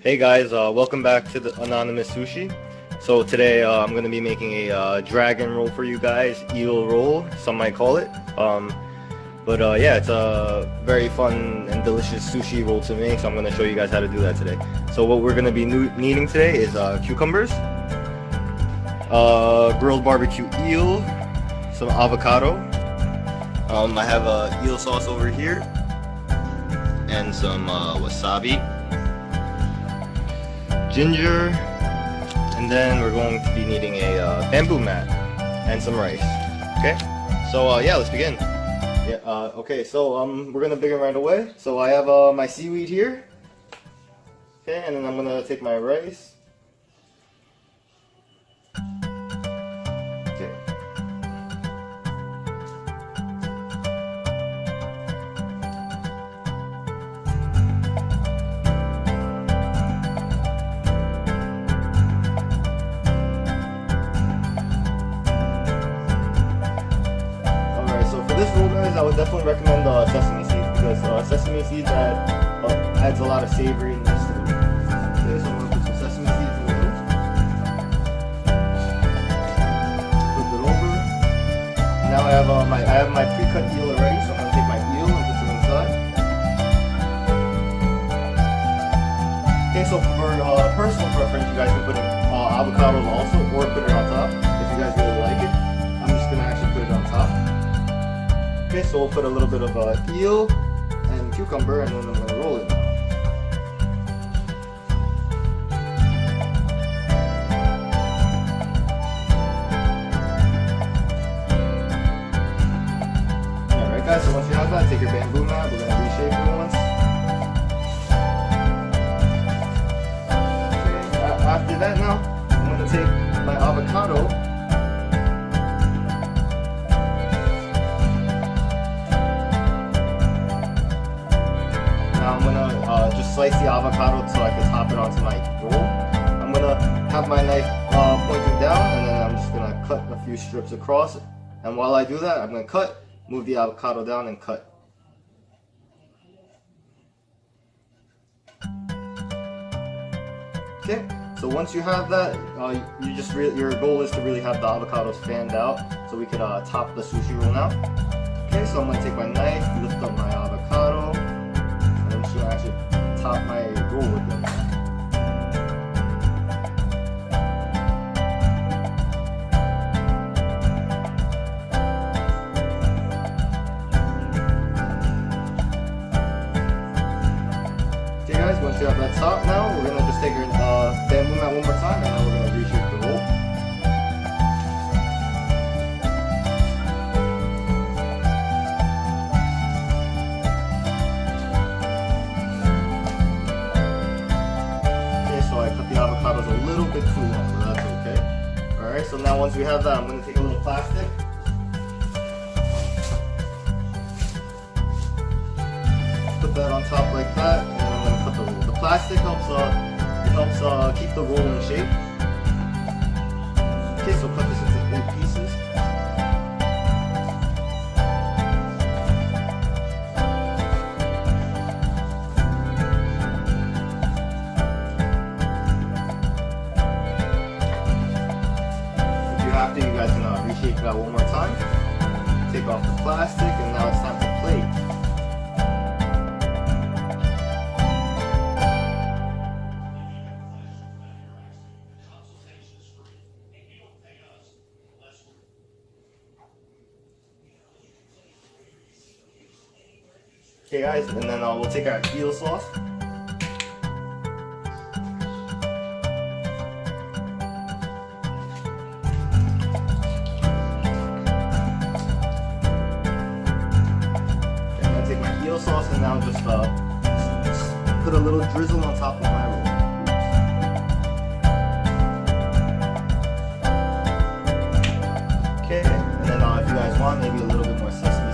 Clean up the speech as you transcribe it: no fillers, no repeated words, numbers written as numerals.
Hey guys, welcome back to the AnonymousSushi. So today I'm going to be making a dragon roll for you guys, eel roll, some might call it. Yeah, it's a very fun and delicious sushi roll to make, so I'm going to show you guys how to do that today. So what we're going to be needing today is cucumbers, grilled barbecue eel, some avocado. I have eel sauce over here, and some wasabi, ginger, and then we're going to be needing a bamboo mat and some rice. Okay, so yeah, let's begin. Yeah, okay, so we're gonna begin right away. So I have my seaweed here. Okay, and then I'm gonna take my rice. Okay. This roll, guys, I would definitely recommend sesame seeds because sesame seeds adds a lot of savoriness to it. Okay, so I'm gonna put some sesame seeds in the middle. Flip it over. Now I have my pre-cut eel already, so I'm gonna take my eel and put some inside. Okay, so for personal preference, you guys can put avocados also, or put it on top if you guys really like it. I'm just gonna actually put it on top. Okay, so we'll put a little bit of eel and cucumber, and then I'm going to roll it now. Alright guys, so once you have that, take your bamboo mat, we're going to reshape it once. Okay, after that now, I'm going to take my avocado. I'm gonna just slice the avocado so I can top it onto my roll. I'm gonna have my knife pointing down, and then I'm just gonna cut a few strips across. And while I do that, I'm gonna cut, move the avocado down, and cut. Okay, so once you have that, your goal is to really have the avocados fanned out, so we could top the sushi roll now. Okay, so I'm gonna take my knife, lift up my avocado. I'm just gonna actually top my roll with them. Okay guys, once you have that top now, we're gonna just take your bamboo mat one more time, and now we're gonna reshape the roll. Avocados a little bit too long, but that's okay. Alright, so now once we have that, I'm going to take a little plastic. Put that on top like that, and then I'm going to cut the roll. The plastic helps keep the roll in shape. Okay, so cut this into 8 pieces. After, you guys can reshape that one more time. Take off the plastic, and now it's time to plate. Okay guys, and then we'll take our eel sauce. Sauce, and now just put a little drizzle on top of my roll. Okay, and then if you guys want, maybe a little bit more sesame